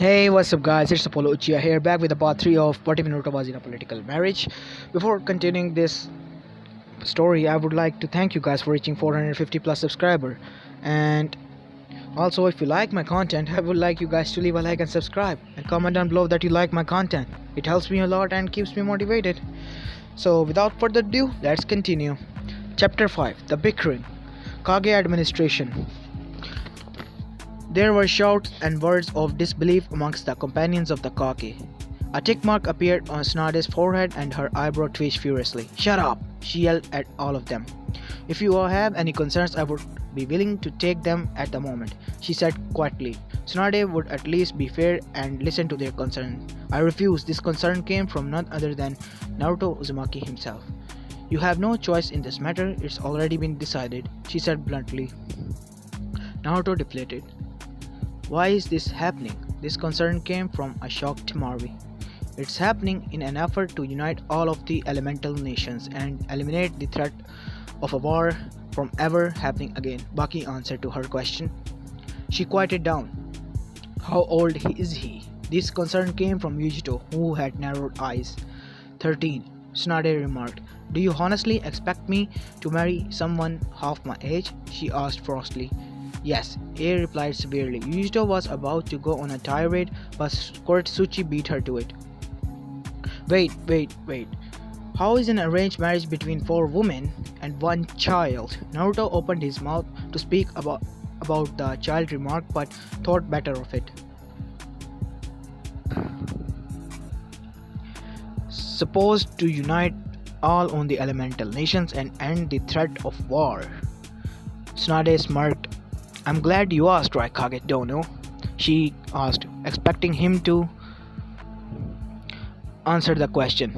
Hey, what's up, guys? It's Apollo Uchiha here, back with the part 3 of What If Naruto Was in a Political Marriage. Before continuing this story, I would like to thank you guys for reaching 450 plus subscriber. And also, if you like my content, I would like you guys to leave a like and subscribe and comment down below that you like my content. It helps me a lot and keeps me motivated. So, without further ado, let's continue. Chapter 5: The Bickering. Kage Administration. There were shouts and words of disbelief amongst the companions of the Kage. A tick mark appeared on Tsunade's forehead and her eyebrow twitched furiously. "Shut up!" she yelled at all of them. "If you all have any concerns, I would be willing to take them at the moment," she said quietly. Tsunade would at least be fair and listen to their concern. "I refuse." This concern came from none other than Naruto Uzumaki himself. "You have no choice in this matter, it's already been decided," she said bluntly. Naruto deflated. "Why is this happening?" This concern came from a shocked Temari. "It's happening in an effort to unite all of the elemental nations and eliminate the threat of a war from ever happening again," Baki answered to her question. She quieted down. "How old is he?" This concern came from Yujito, who had narrowed eyes. 13, Tsunade remarked. "Do you honestly expect me to marry someone half my age?" she asked frostily. "Yes," A replied severely. Yujito was about to go on a tirade, but Koretsuchi beat her to it. Wait. How is an arranged marriage between 4 women and 1 child?" Naruto opened his mouth to speak about the child remark, but thought better of it. "Supposed to unite all on the elemental nations and end the threat of war." Tsunade smirked. "I'm glad you asked, Raikage Dono," she asked, expecting him to answer the question.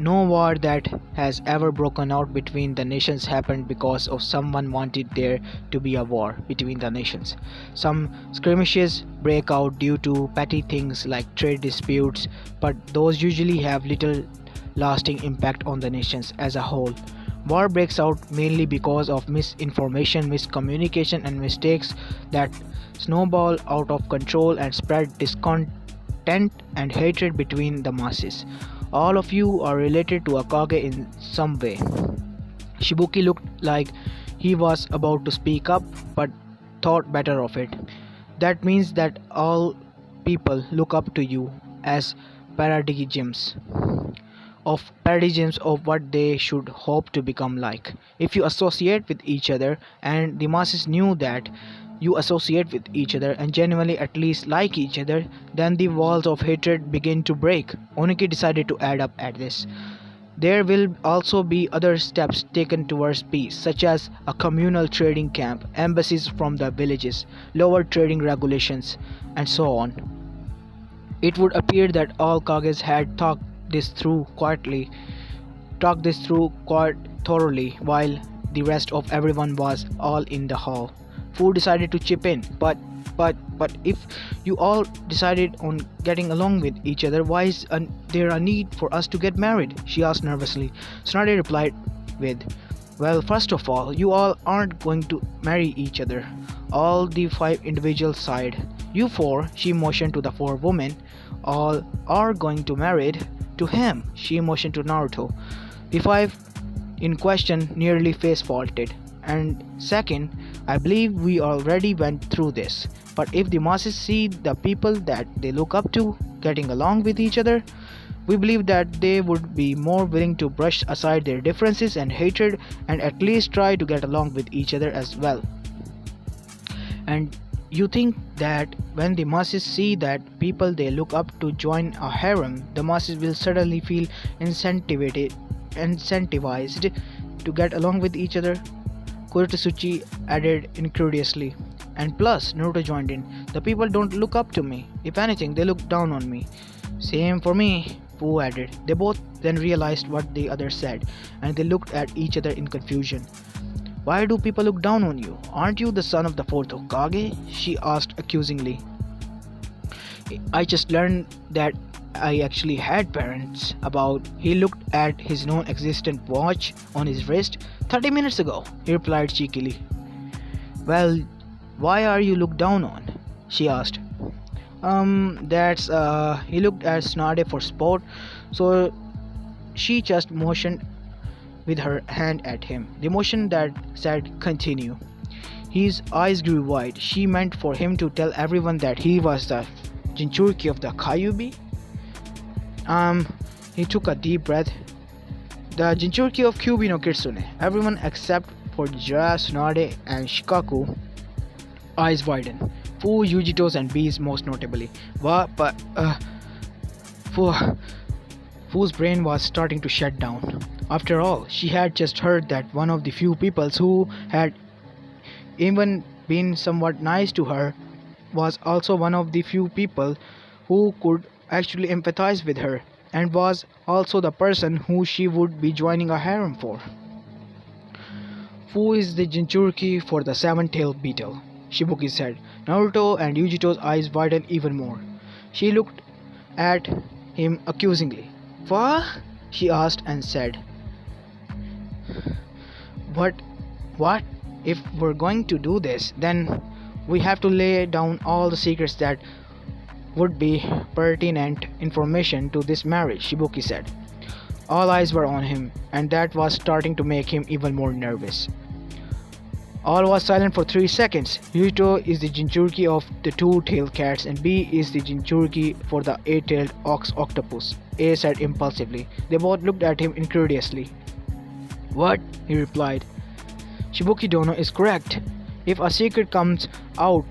"No war that has ever broken out between the nations happened because of someone wanted there to be a war between the nations. Some skirmishes break out due to petty things like trade disputes, but those usually have little lasting impact on the nations as a whole. War breaks out mainly because of misinformation, miscommunication, and mistakes that snowball out of control and spread discontent and hatred between the masses. All of you are related to a Kage in some way." Shibuki looked like he was about to speak up, but thought better of it. "That means that all people look up to you as paradigms of what they should hope to become like. If you associate with each other, and the masses knew that you associate with each other and genuinely at least like each other, then the walls of hatred begin to break." Oniki decided to add up at this. "There will also be other steps taken towards peace, such as a communal trading camp, embassies from the villages, lower trading regulations, and so on." It would appear that all Kages had talked this through quite thoroughly, while the rest of everyone was all in the hall. Fu decided to chip in. But if you all decided on getting along with each other, why is there a need for us to get married?" she asked nervously. Tsunade replied with, "Well, first of all, you all aren't going to marry each other." All the 5 individuals sighed. "You 4, she motioned to the 4 women, all are going to married to him," she motioned to Naruto. The 5 in question nearly face faulted. "And second, I believe we already went through this. But if the masses see the people that they look up to getting along with each other, we believe that they would be more willing to brush aside their differences and hatred and at least try to get along with each other as well. And you think that when the masses see that people they look up to join a harem, the masses will suddenly feel incentivized to get along with each other?" Koretsuchi added incredulously. "And plus," Naruto joined in, "the people don't look up to me. If anything, they look down on me." "Same for me," Fu added. They both then realized what the other said, and they looked at each other in confusion. "Why do people look down on you? Aren't you the son of the 4th Hokage?" she asked accusingly. "I just learned that I actually had parents about." He looked at his non-existent watch on his wrist. 30 minutes ago," he replied cheekily. "Well, why are you looked down on?" she asked. That's he looked at Tsunade for support, so she just motioned with her hand at him. The motion that said continue. His eyes grew wide. She meant for him to tell everyone that he was the Jinchuriki of the Kyuubi. Um, he took a deep breath. The Jinchuriki of Kyuubi no Kitsune. Everyone except for Jiraiya, Tsunade, and Shikaku eyes widened. Fu, Yujitos, and Bees most notably. But Fu, Fu's brain was starting to shut down. After all, she had just heard that one of the few people who had even been somewhat nice to her was also one of the few people who could actually empathize with her, and was also the person who she would be joining a harem for. Fu is the Jinchuriki for the seven-tailed beetle, Shibuki said. Naruto and Yujito's eyes widened even more. She looked at him accusingly. What? She asked and said, But what? If we're going to do this, then we have to lay down all the secrets that would be pertinent information to this marriage, Shibuki said. All eyes were on him, and that was starting to make him even more nervous. All was silent for 3 seconds. Yuto is the Jinchuriki of the two-tailed cats, and B is the Jinchuriki for the eight-tailed octopus, A said impulsively. They both looked at him incredulously. What? He replied. Shibuki Dono is correct. If a secret comes out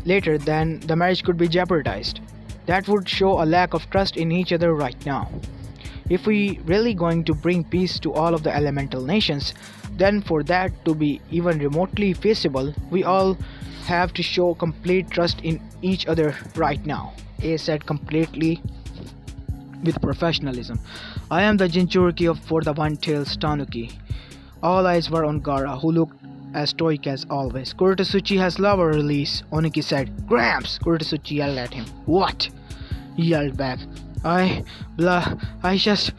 later, then the marriage could be jeopardized. That would show a lack of trust in each other right now. If we really going to bring peace to all of the elemental nations, then for that to be even remotely feasible, we all have to show complete trust in each other right now, A said completely with professionalism. I am the Jinchuriki for the one-tailed Tanuki. All eyes were on Gaara, who looked as stoic as always. Kurotosuchi has lava release, Oniki said. Gramps! Kurotosuchi yelled at him. What? He yelled back. I just...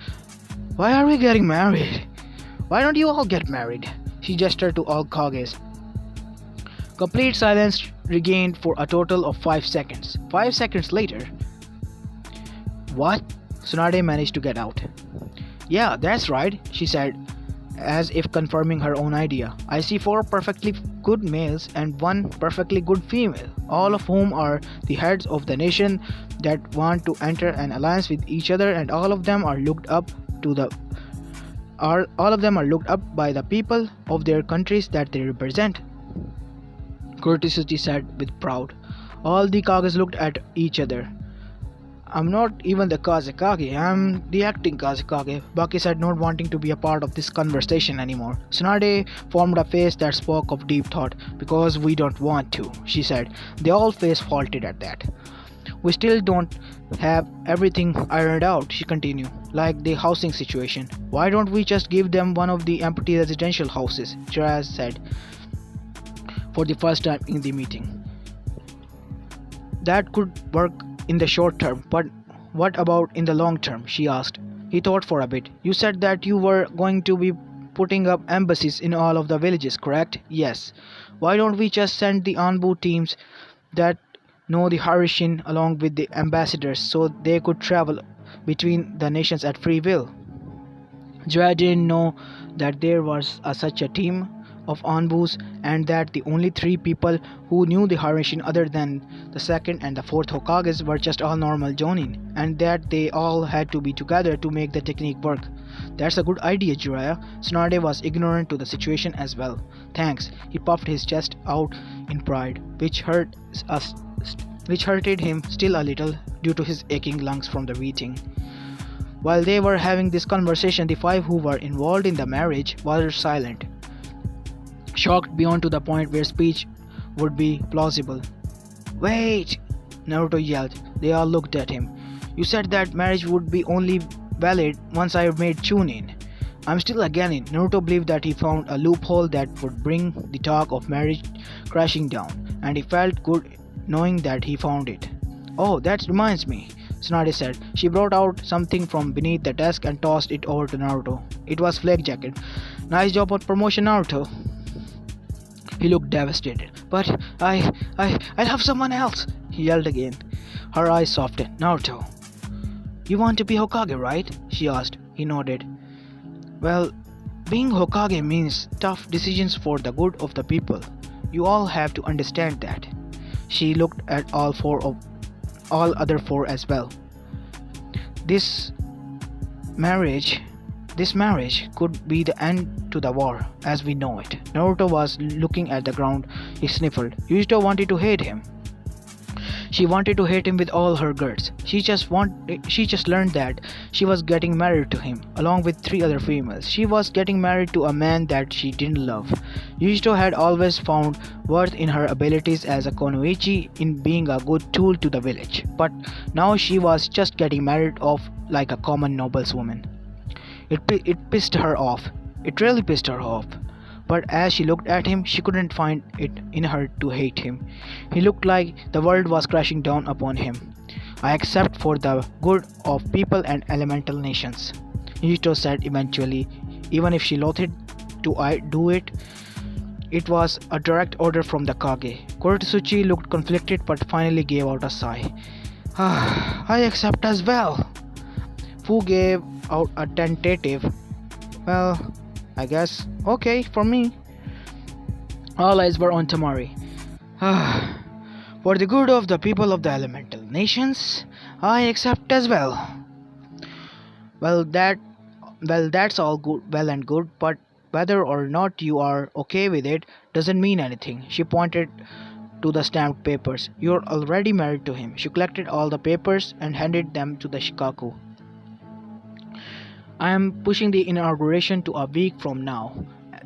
Why are we getting married? Why don't you all get married? She gestured to all Kages. Complete silence regained for a total of 5 seconds. 5 seconds later... What? Tsunade managed to get out. Yeah, that's right, she said, as if confirming her own idea. I see 4 perfectly good males and 1 perfectly good female, all of whom are the heads of the nation that want to enter an alliance with each other, and all of them are looked up by the people of their countries that they represent. Kurotosuchi said with pride. All the Kages looked at each other. I'm not even the Kazekage, I'm the acting Kazekage, Baki said, not wanting to be a part of this conversation anymore. Tsunade formed a face that spoke of deep thought. Because we don't want to, she said. They all face faulted at that. We still don't have everything ironed out, she continued, like the housing situation. Why don't we just give them one of the empty residential houses, Jiraiya said for the first time in the meeting. That could work in the short term, but what about in the long term? She asked. He thought for a bit. You said that you were going to be putting up embassies in all of the villages, correct? Yes. Why don't we just send the Anbu teams that know the Harishin along with the ambassadors so they could travel between the nations at free will? Jiraiya didn't know that there was such a team of Anbus, and that the only 3 people who knew the Harishin other than the 2nd and the 4th Hokages were just all normal Jonin, and that they all had to be together to make the technique work. That's a good idea, Jiraiya. Tsunade was ignorant to the situation as well. Thanks. He puffed his chest out in pride, which hurted him still a little due to his aching lungs from the beating. While they were having this conversation, the 5 who were involved in the marriage were silent, shocked beyond to the point where speech would be plausible. Wait! Naruto yelled. They all looked at him. You said that marriage would be only valid once I made Chunin. I'm still a Genin. Naruto believed that he found a loophole that would bring the talk of marriage crashing down, and he felt good knowing that he found it. Oh, that reminds me, Tsunade said. She brought out something from beneath the desk and tossed it over to Naruto. It was Flake Jacket. Nice job on promotion, Naruto. He looked devastated. But I'll have someone else, he yelled again. Her eyes softened. Naruto, you want to be Hokage, right? She asked. He nodded. Well, being Hokage means tough decisions for the good of the people. You all have to understand that. She looked at all other four as well. This marriage this marriage could be the end to the war as we know it. Naruto was looking at the ground. He sniffled. Yuito wanted to hate him. She wanted to hate him with all her guts. She just learned that she was getting married to him, along with three other females. She was getting married to a man that she didn't love. Yuito had always found worth in her abilities as a kunoichi in being a good tool to the village. But now she was just getting married off like a common noblewoman. It pissed her off. It really pissed her off. But as she looked at him, she couldn't find it in her to hate him. He looked like the world was crashing down upon him. I accept for the good of people and elemental nations, Yuito said eventually. Even if she loathed to do it, it was a direct order from the Kage. Kuretsuchi looked conflicted but finally gave out a sigh. I accept as well. Fu gave out a tentative, well, I guess okay for me. All eyes were on Tamari. For the good of the people of the elemental nations, I accept as well. Well, that's all good, well and good, but whether or not you are okay with it doesn't mean anything. She pointed to the stamped papers. You're already married to him. She collected all the papers and handed them to the Shikaku. I am pushing the inauguration to a week from now,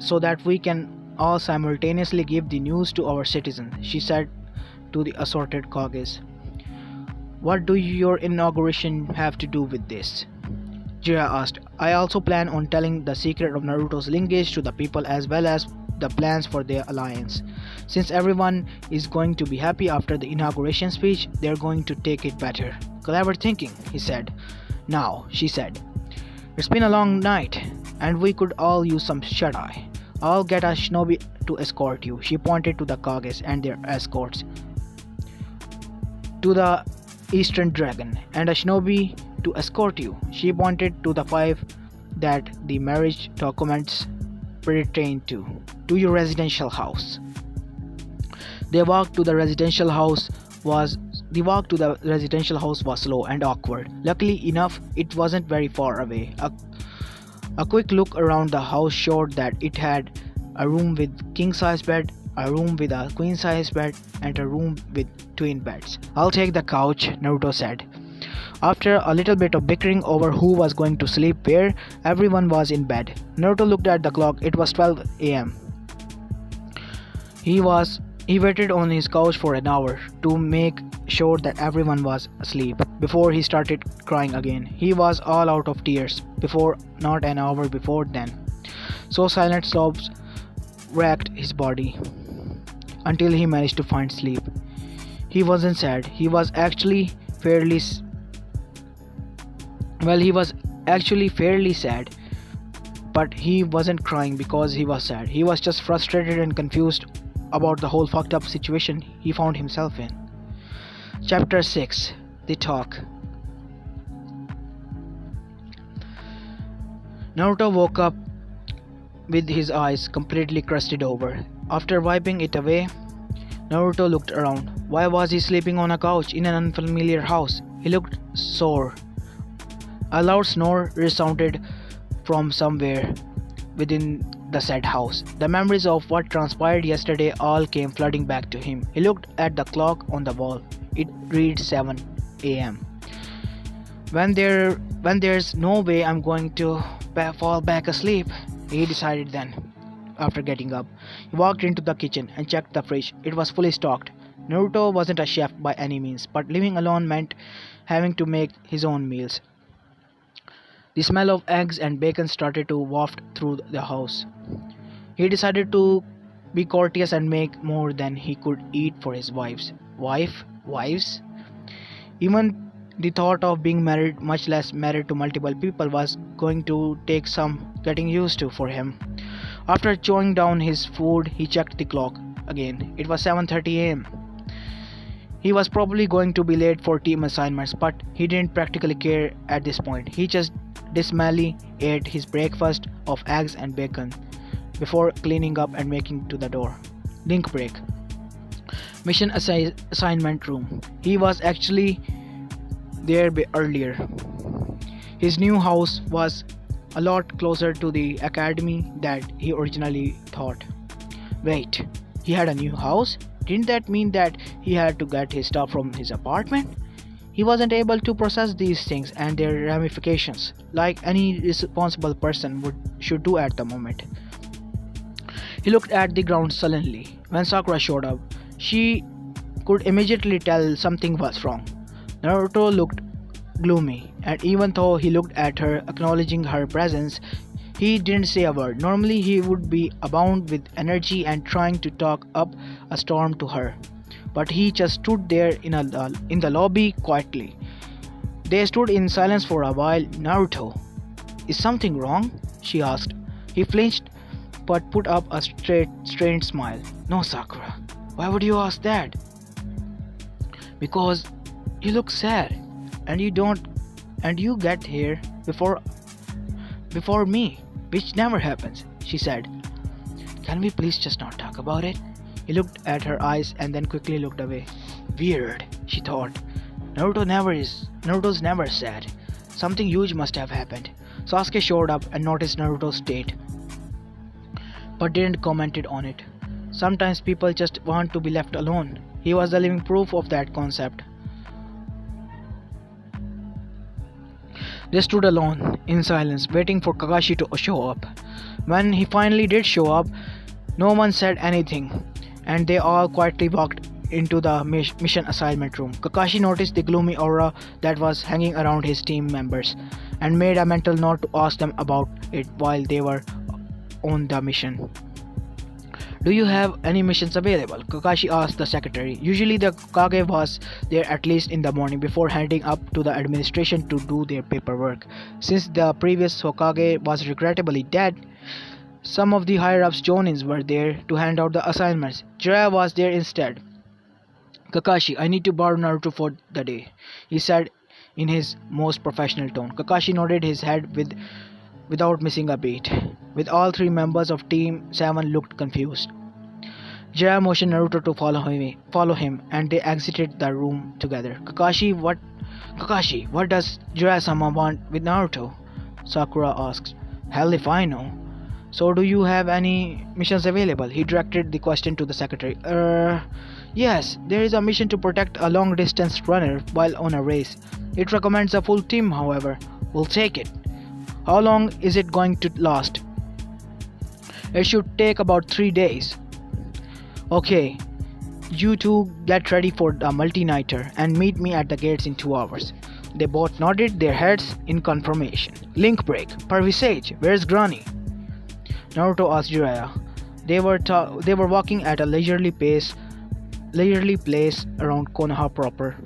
so that we can all simultaneously give the news to our citizens, she said to the assorted Kages. What do your inauguration have to do with this? Jiraiya asked. I also plan on telling the secret of Naruto's lineage to the people as well as the plans for their alliance. Since everyone is going to be happy after the inauguration speech, they're going to take it better. Clever thinking, he said. Now, she said. It's been a long night, and we could all use some shut-eye. I'll get a shinobi to escort you. She pointed to the Kages and their escorts. To the Eastern Dragon, and a shinobi to escort you. She pointed to the five that the marriage documents pertain to your residential house. The walk to the residential house was slow and awkward. Luckily enough, it wasn't very far away. A quick look around the house showed that it had a room with king-size bed, a room with a queen-size bed, and a room with twin beds. I'll take the couch, Naruto said. After a little bit of bickering over who was going to sleep where, everyone was in bed. Naruto looked at the clock. It was 12 a.m. He waited on his couch for an hour to make sure that everyone was asleep before he started crying again. He was all out of tears not an hour before then. So silent sobs racked his body until he managed to find sleep. He wasn't sad. He was actually fairly sad, but he wasn't crying because he was sad. He was just frustrated and confused about the whole fucked up situation he found himself in. Chapter 6. The Talk. Naruto woke up with his eyes completely crusted over. After wiping it away, Naruto looked around. Why was he sleeping on a couch in an unfamiliar house? He looked sore. A loud snore resounded from somewhere within the said house. The memories of what transpired yesterday all came flooding back to him. He looked at the clock on the wall. It read 7 a.m. When there's no way I'm going to fall back asleep, he decided then. After getting up, he walked into the kitchen and checked the fridge. It was fully stocked. Naruto wasn't a chef by any means, but living alone meant having to make his own meals. The smell of eggs and bacon started to waft through the house. He decided to be courteous and make more than he could eat for his wives. Wives? Even the thought of being married, much less married to multiple people, was going to take some getting used to for him. After chowing down his food, he checked the clock again. It was 7:30 a.m. He was probably going to be late for team assignments, but he didn't practically care at this point. He just dismally ate his breakfast of eggs and bacon before cleaning up and making to the door. Link break. Mission assignment room. He was actually there earlier. His new house was a lot closer to the academy that he originally thought. Wait, he had a new house? Didn't that mean that he had to get his stuff from his apartment? He wasn't able to process these things and their ramifications like any responsible person should do at the moment. He looked at the ground sullenly. When Sakura showed up, she could immediately tell something was wrong. Naruto looked gloomy, and even though he looked at her, acknowledging her presence, he didn't say a word. Normally, he would be abound with energy and trying to talk up a storm to her, but he just stood there in the lobby quietly. They stood in silence for a while. Naruto, is something wrong? She asked. He flinched but put up a strained smile. No, Sakura. Why would you ask that? Because you look sad, and you get here before me, which never happens, she said. Can we please just not talk about it? He looked at her eyes and then quickly looked away. Weird, she thought. Naruto's never sad. Something huge must have happened. Sasuke showed up and noticed Naruto's state, but didn't comment on it. Sometimes people just want to be left alone. He was the living proof of that concept. They stood alone, in silence, waiting for Kakashi to show up. When he finally did show up, no one said anything, and they all quietly walked into the mission assignment room. Kakashi noticed the gloomy aura that was hanging around his team members, and made a mental note to ask them about it while they were on the mission. Do you have any missions available? Kakashi asked the secretary. Usually the Kage was there at least in the morning before heading up to the administration to do their paperwork. Since the previous Hokage was regrettably dead, some of the higher-ups Jonins were there to hand out the assignments. Jiraiya was there instead. Kakashi, I need to borrow Naruto for the day, he said in his most professional tone. Kakashi nodded his head without missing a beat. With all three members of Team 7 looked confused. Jiraiya motioned Naruto to follow him, and they exited the room together. Kakashi, what does Jiraiya-sama want with Naruto? Sakura asked. Hell if I know. So do you have any missions available? He directed the question to the secretary. Yes, there is a mission to protect a long-distance runner while on a race. It recommends a full team, however. We'll take it. How long is it going to last? It should take about 3 days. Okay, you two get ready for the multi-nighter and meet me at the gates in 2 hours. They both nodded their heads in confirmation. Link break. Parvisage, where's Granny? Naruto asked Jiraiya. They were walking at a leisurely place around Konoha proper.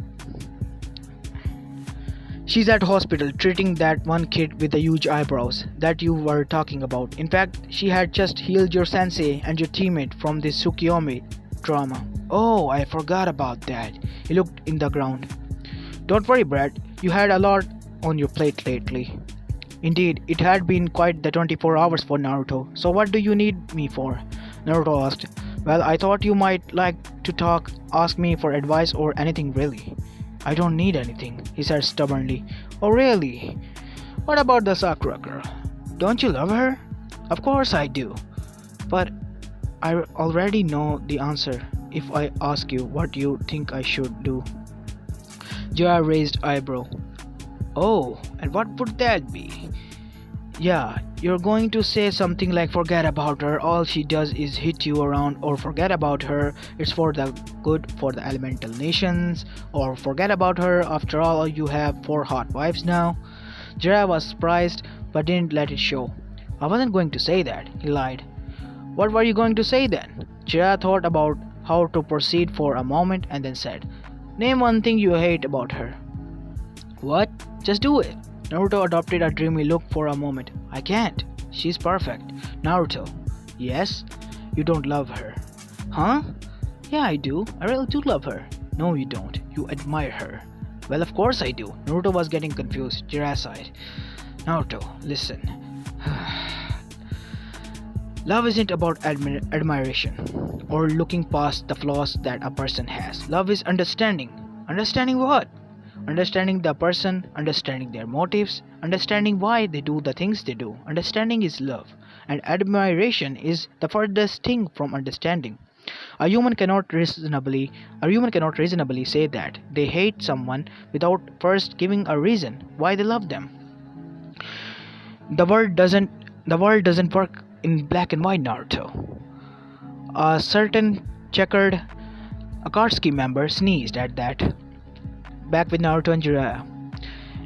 She's at hospital treating that one kid with the huge eyebrows that you were talking about. In fact, she had just healed your sensei and your teammate from the Tsukiyomi trauma. Oh, I forgot about that. He looked in the ground. Don't worry, Brad. You had a lot on your plate lately. Indeed, it had been quite the 24 hours for Naruto. So what do you need me for? Naruto asked. Well, I thought you might like to ask me for advice or anything really. I don't need anything, he said stubbornly. Oh really? What about the Sakura girl? Don't you love her? Of course I do. But I already know the answer if I ask you what you think I should do. Jiraiya raised eyebrow. Oh, and what would that be? Yeah, you're going to say something like forget about her, all she does is hit you around, or forget about her, it's for the good for the elemental nations, or forget about her, after all you have 4 hot wives now. Jiraiya was surprised but didn't let it show. I wasn't going to say that, he lied. What were you going to say then? Jiraiya thought about how to proceed for a moment and then said, name one thing you hate about her. What? Just do it. Naruto adopted a dreamy look for a moment. I can't. She's perfect. Naruto. Yes? You don't love her. Huh? Yeah, I do. I really do love her. No, you don't. You admire her. Well, of course I do. Naruto was getting confused. Jiraiya sighed. Naruto, listen. Love isn't about admiration or looking past the flaws that a person has. Love is understanding. Understanding what? Understanding the person, understanding their motives, understanding why they do the things they do. Understanding is love, and admiration is the furthest thing from understanding. A human cannot reasonably say that they hate someone without first giving a reason why they love them. The world doesn't work in black and white, Naruto. A certain checkered Akatsuki member sneezed at that, back with Naruto and Jiraiya.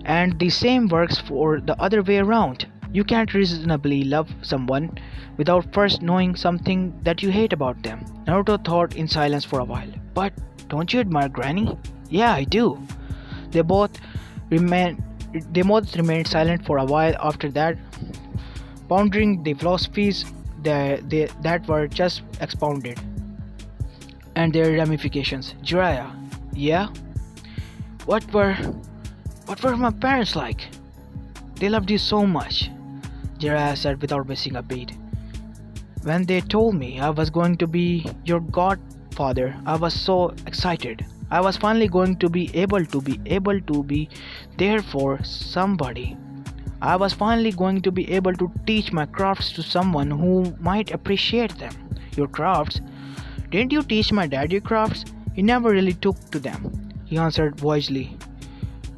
And the same works for the other way around. You can't reasonably love someone without first knowing something that you hate about them. Naruto thought in silence for a while. But don't you admire Granny? Yeah, I do. They both remained silent for a while after that, pondering the philosophies that were just expounded and their ramifications. Jiraiya, yeah? What were my parents like? They loved you so much, Jiraiya said without missing a beat. When they told me I was going to be your godfather, I was so excited. I was finally going to be able to be there for somebody. I was finally going to be able to teach my crafts to someone who might appreciate them. Your crafts? Didn't you teach my dad your crafts? He never really took to them, he answered voicely.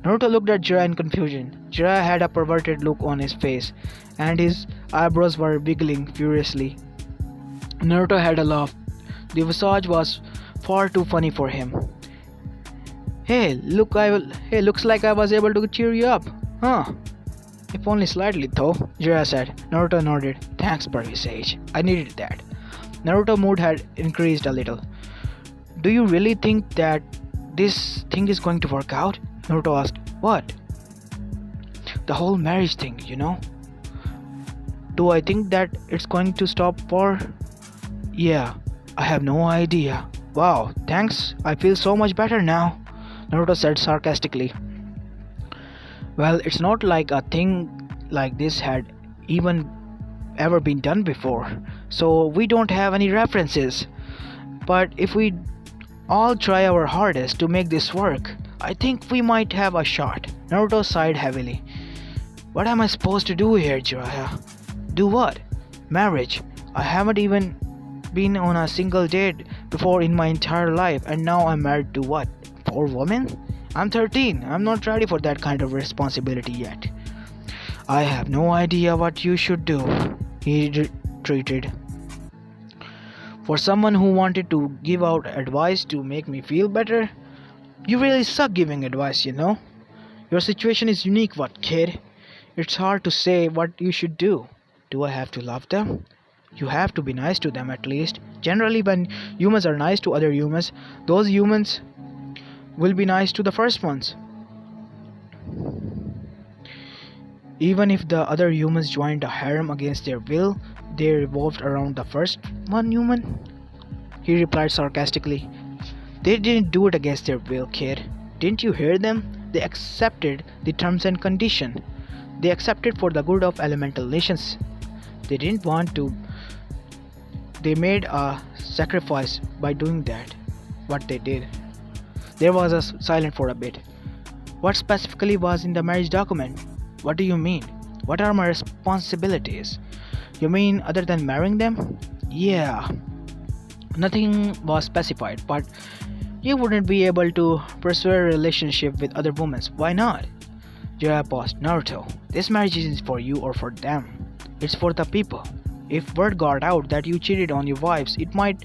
Naruto looked at Jiraiya in confusion. Jiraiya had a perverted look on his face, and his eyebrows were wiggling furiously. Naruto had a laugh. The visage was far too funny for him. Hey, looks like I was able to cheer you up, huh? If only slightly, though, Jiraiya said. Naruto nodded. Thanks, Perry Sage. I needed that. Naruto's mood had increased a little. Do you really think that this thing is going to work out? Naruto asked. What? The whole marriage thing, you know? Do I think that it's going to stop for... Yeah, I have no idea. Wow, thanks. I feel so much better now, Naruto said sarcastically. Well, it's not like a thing like this had even ever been done before, so we don't have any references. But if we all try our hardest to make this work, I think we might have a shot. Naruto sighed heavily. What am I supposed to do here, Jiraiya? Do what? Marriage. I haven't even been on a single date before in my entire life, and now I'm married to what? 4 women? I'm 13. I'm not ready for that kind of responsibility yet. I have no idea what you should do, he retreated. For someone who wanted to give out advice to make me feel better, you really suck giving advice, you know? Your situation is unique, what, kid? It's hard to say what you should do. Do I have to love them? You have to be nice to them at least. Generally, when humans are nice to other humans, those humans will be nice to the first ones. Even if the other humans joined a harem against their will, they revolved around the first one human, he replied sarcastically. They didn't do it against their will, kid. Didn't you hear them? They accepted the terms and conditions. They accepted for the good of elemental nations. They didn't want to. They made a sacrifice by doing that. What they did. There was a silence for a bit. What specifically was in the marriage document? What do you mean? What are my responsibilities? You mean other than marrying them? Yeah. Nothing was specified, but you wouldn't be able to pursue a relationship with other women. Why not? Jiraiya paused. Naruto, this marriage isn't for you or for them. It's for the people. If word got out that you cheated on your wives, it might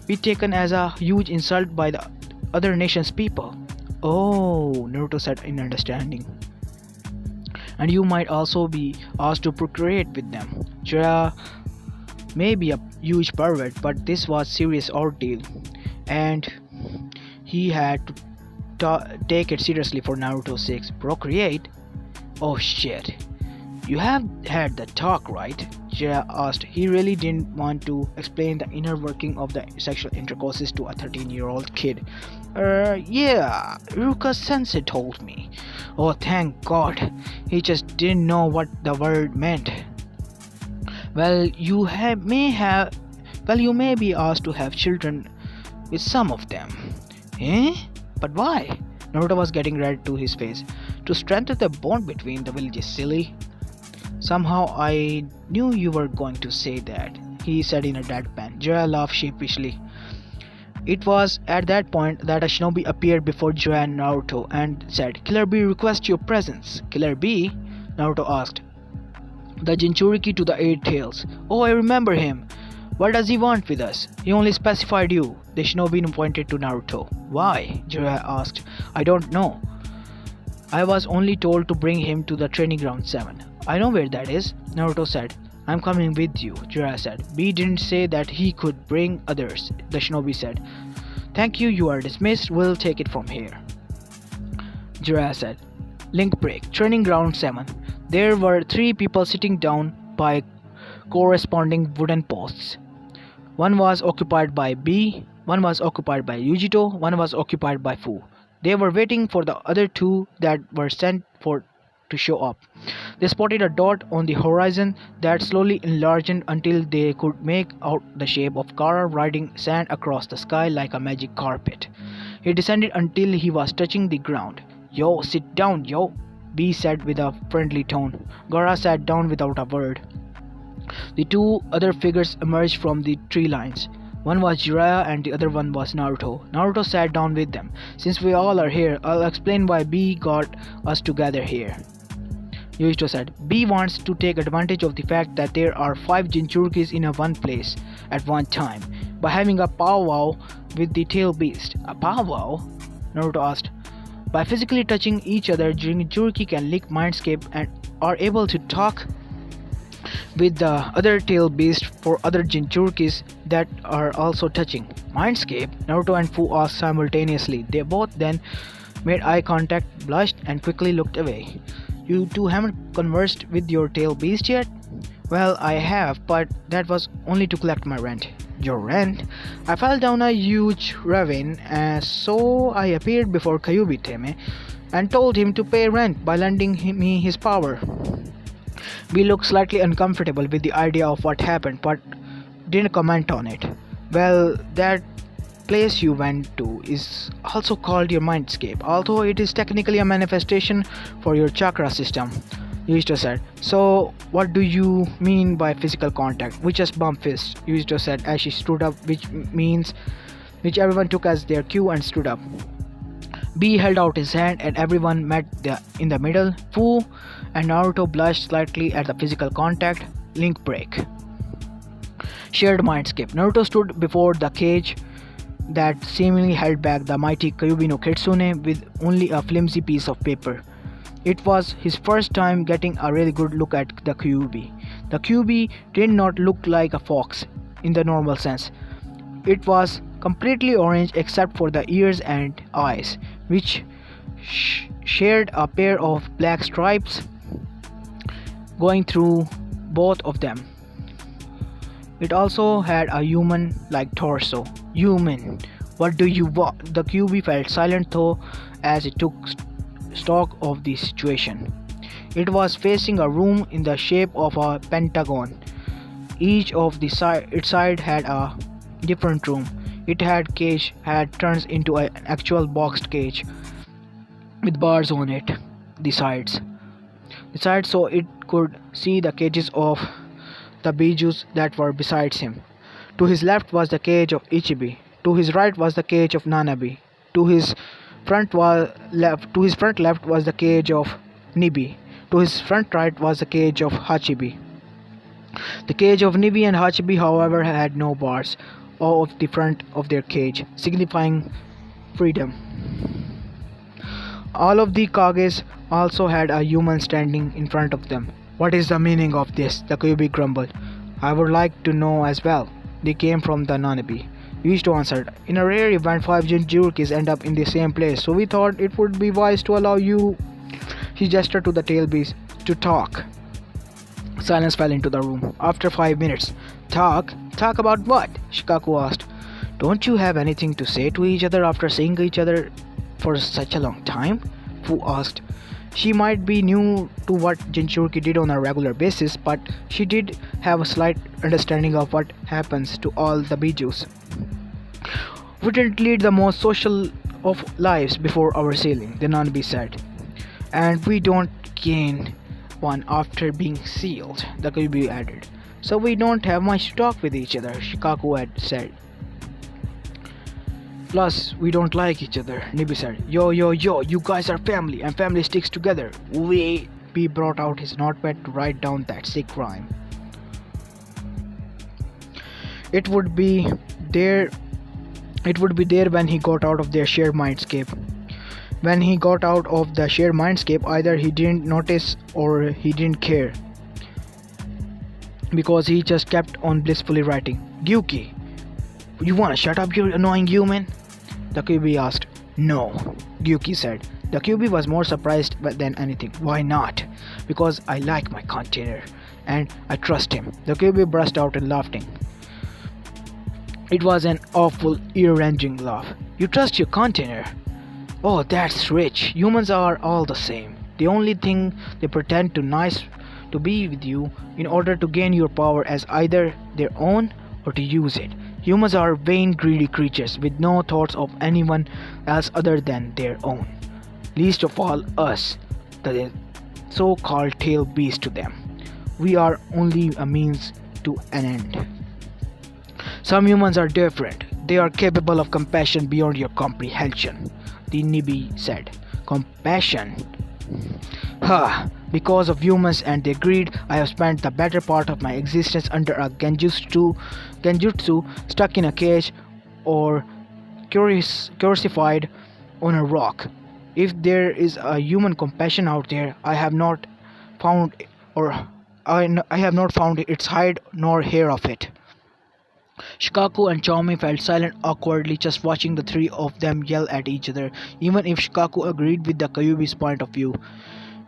be taken as a huge insult by the other nation's people. Oh, Naruto said in understanding. And you might also be asked to procreate with them. Jiraiya may be a huge pervert, but this was serious ordeal, and he had to take it seriously for Naruto's sake. Procreate? Oh shit. You have had the talk, right? Jiraiya asked. He really didn't want to explain the inner working of the sexual intercourse to a 13-year-old kid. Yeah, Ruka Sensei told me. Oh, thank God. He just didn't know what the word meant. Well, you may be asked to have children with some of them. Eh? But why? Naruto was getting red to his face. To strengthen the bond between the villages, silly. Somehow I knew you were going to say that, he said in a deadpan. Jiraiya laughed sheepishly. It was at that point that a shinobi appeared before Jiraiya and Naruto and said, Killer B requests your presence. Killer B? Naruto asked. The Jinchuriki to the Eight Tails. Oh, I remember him. What does he want with us? He only specified you. The shinobi pointed to Naruto. Why? Jiraiya asked. I don't know. I was only told to bring him to the training ground 7. I know where that is, Naruto said. I'm coming with you, Jiraiya said. B didn't say that he could bring others, the shinobi said. Thank you, you are dismissed. We'll take it from here, Jiraiya said. Link break, training ground 7. There were 3 people sitting down by corresponding wooden posts. One was occupied by B, one was occupied by Yujito, one was occupied by Fu. They were waiting for the other 2 that were sent for to show up. They spotted a dot on the horizon that slowly enlarged until they could make out the shape of Kara riding sand across the sky like a magic carpet. He descended until he was touching the ground. Yo, sit down, yo, B said with a friendly tone. Gara sat down without a word. The 2 other figures emerged from the tree lines. One was Jiraiya and the other one was Naruto. Naruto sat down with them. Since we all are here, I'll explain why B got us together here, Yujito said. B wants to take advantage of the fact that there are 5 Jinchurikis in one place at one time by having a powwow with the tail beast. A powwow? Naruto asked. By physically touching each other, Jinchuriki can link mindscape and are able to talk with the other tail beast for other Jinchurikis that are also touching. Mindscape? Naruto and Fu asked simultaneously. They both then made eye contact, blushed, and quickly looked away. You 2 haven't conversed with your tail beast yet? Well, I have, but that was only to collect my rent. Your rent? I fell down a huge ravine, so I appeared before Kyuubi Teme and told him to pay rent by lending me his power. We looked slightly uncomfortable with the idea of what happened, but didn't comment on it. Well, that place you went to is also called your mindscape, although it is technically a manifestation for your chakra system, Yujito said. So, what do you mean by physical contact? We just bumped fists, Yujito said as she stood up, which everyone took as their cue and stood up. B held out his hand and everyone met in the middle. Fu and Naruto blushed slightly at the physical contact. Link break. Shared mindscape. Naruto stood before the cage that seemingly held back the mighty Kyuubi no Kitsune with only a flimsy piece of paper. It was his first time getting a really good look at the Kyuubi. The Kyuubi did not look like a fox in the normal sense. It was completely orange except for the ears and eyes, which shared a pair of black stripes going through both of them. It also had a human-like torso. Human, what do you want? The Kyuubi felt silent though as it took stock of the situation. It was facing a room in the shape of a pentagon. Each of its side had a different room. It had turns into an actual boxed cage with bars on it. The sides so it could see the cages of the bijus that were beside him. To his left was the cage of Ichibi. To his right was the cage of Nanabi. To his front left was the cage of Nibi. To his front right was the cage of Hachibi. The cage of Nibi and Hachibi, however, had no bars of the front of their cage, signifying freedom. All of the Kages also had a human standing in front of them. What is the meaning of this? The Kyuubi grumbled. I would like to know as well. They came from the Nanabi. Yujito answered. In a rare event, 5 Jinchurikis end up in the same place, so we thought it would be wise to allow you, he gestured to the tail beast, to talk. Silence fell into the room. After 5 minutes. Talk? Talk about what? Shikaku asked. Don't you have anything to say to each other after seeing each other for such a long time? Fu asked. She might be new to what Jinchuriki did on a regular basis, but she did have a slight understanding of what happens to all the Bijus. We didn't lead the most social of lives before our sealing, the Nanbi said. And we don't gain one after being sealed, the Kyuubi added. So we don't have much to talk with each other, Shikaku had said. Plus, we don't like each other, Nibi said. Yo, you guys are family, and family sticks together. We brought out his notepad to write down that sick rhyme. It would be there when he got out of their shared mindscape. When he got out of the shared mindscape, either he didn't notice or he didn't care. Because he just kept on blissfully writing. Gyuki, you wanna shut up, you annoying human? The Kyuubi asked. No, Gyuki said. The Kyuubi was more surprised than anything. Why not? Because I like my container and I trust him. The Kyuubi burst out in laughing. It was an awful, ear-wrenching laugh. You trust your container? Oh, that's rich. Humans are all the same. The only thing they pretend to be with you in order to gain your power as either their own or to use it. Humans are vain, greedy creatures with no thoughts of anyone else other than their own. Least of all us, the so-called tail beast to them. We are only a means to an end. Some humans are different. They are capable of compassion beyond your comprehension, the Nibi said. Compassion? Because of humans and their greed, I have spent the better part of my existence under a genjutsu, stuck in a cage or crucified on a rock. If there is a human compassion out there, I have not found its hide nor hair of it. Shikaku and Choumi felt silent awkwardly, just watching the three of them yell at each other. Even if Shikaku agreed with the Kyuubi's point of view,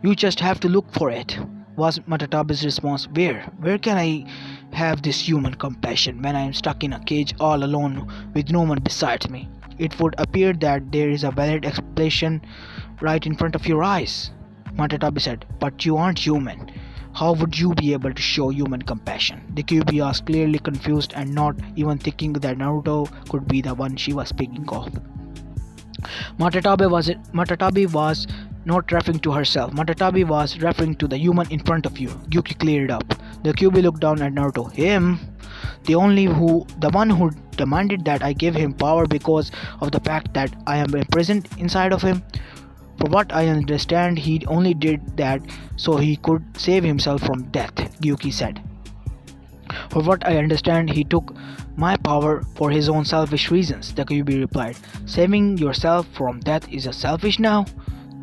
you just have to look for it, was Matatabe's response. Where can I have this human compassion when I am stuck in a cage all alone with no one besides me? It would appear that there is a valid explanation right in front of your eyes, Matatabe said. But you aren't human. How would you be able to show human compassion? The Kyuubi asked, clearly confused and not even thinking that Naruto could be the one she was speaking of. Matatabe was not referring to herself. Matatabe was referring to the human in front of you. Gyuki cleared up. The Kyuubi looked down at Naruto. Him? The one who demanded that I give him power because of the fact that I am imprisoned inside of him? For what I understand, he only did that so he could save himself from death, Gyuki said. For what I understand, he took my power for his own selfish reasons, the Kyuubi replied. Saving yourself from death is a selfish now?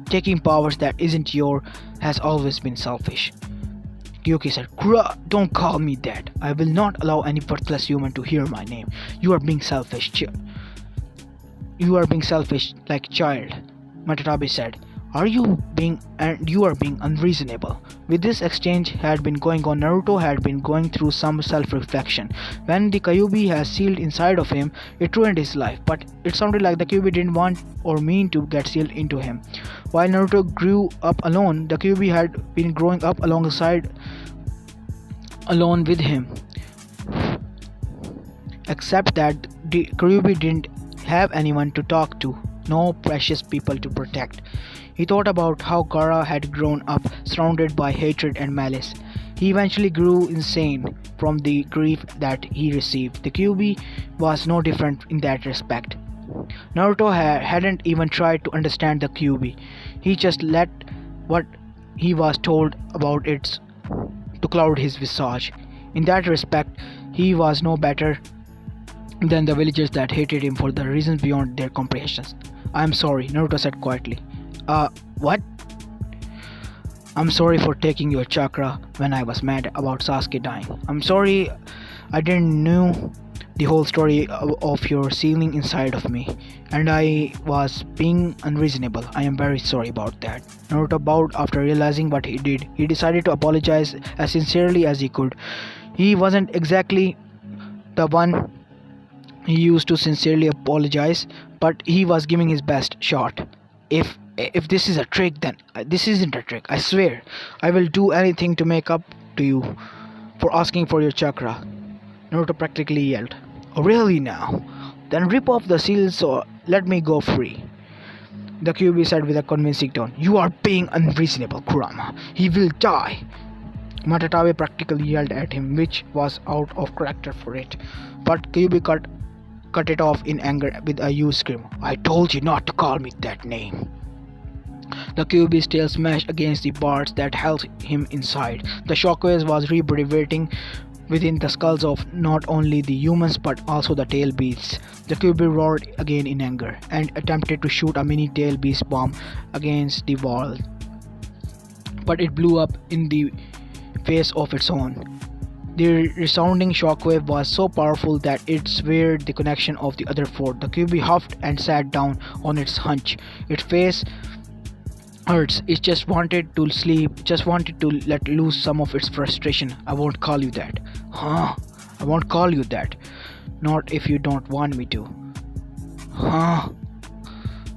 Taking powers that isn't yours has always been selfish. Gyuki said, don't call me that. I will not allow any worthless human to hear my name. You are being selfish, like a child. Matatabe said, you are being unreasonable. With this exchange had been going on, Naruto had been going through some self-reflection. When the Kyuubi has sealed inside of him, it ruined his life, but it sounded like the Kyuubi didn't want or mean to get sealed into him. While Naruto grew up alone, the Kyuubi had been growing up along with him. Except that the Kyuubi didn't have anyone to talk to, no precious people to protect. He thought about how Gaara had grown up surrounded by hatred and malice. He eventually grew insane from the grief that he received. The Kyuubi was no different in that respect. Naruto hadn't even tried to understand the Kyuubi. He just let what he was told about it to cloud his visage. In that respect, he was no better than the villagers that hated him for the reasons beyond their comprehensions. I'm sorry, Naruto said quietly. What? I'm sorry for taking your chakra when I was mad about Sasuke dying. I'm sorry I didn't know the whole story of your sealing inside of me, and I was being unreasonable. I am very sorry about that. Naruto bowed after realizing what he did. He decided to apologize as sincerely as he could. He wasn't exactly the one He used to sincerely apologize, but he was giving his best shot. If this is a trick, then this isn't a trick. I swear, I will do anything to make up to you for asking for your chakra. Naruto practically yelled. Oh, really now? Then rip off the seal so let me go free. The QB said with a convincing tone. You are being unreasonable, Kurama. He will die. Matatabe practically yelled at him, which was out of character for it. But QB cut it off in anger with a huge scream. I told you not to call me that name. The QB's tail smashed against the bars that held him inside. The shockwaves was reverberating within the skulls of not only the humans but also the tail beasts. The QB roared again in anger and attempted to shoot a mini tail beast bomb against the wall, but it blew up in the face of its own. The resounding shockwave was so powerful that it severed the connection of the other four. The QB huffed and sat down on its hunch. Its face hurts. It just wanted to sleep, just wanted to let loose some of its frustration. I won't call you that. Huh? I won't call you that. Not if you don't want me to. Huh?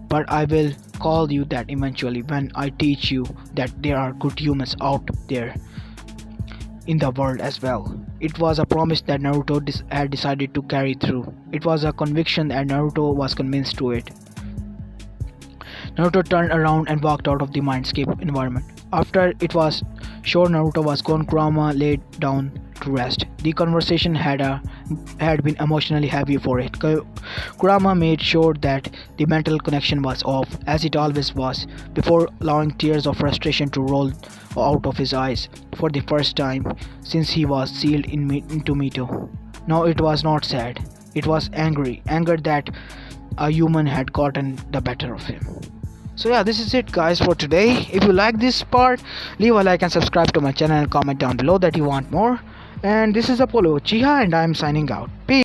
But I will call you that eventually when I teach you that there are good humans out there in the world as well. It was a promise that Naruto had decided to carry through. It was a conviction and Naruto was convinced to it. Naruto turned around and walked out of the mindscape environment. After it was sure Naruto was gone, Kurama laid down to rest. The conversation had been emotionally heavy for it. Kurama made sure that the mental connection was off, as it always was, before allowing tears of frustration to roll out of his eyes for the first time since he was sealed into Mito. Now it was not sad. It was anger that a human had gotten the better of him. So yeah, this is it guys for today. If you like this part, leave a like and subscribe to my channel and comment down below that you want more. And this is Apollo Chiha and I am signing out. Peace.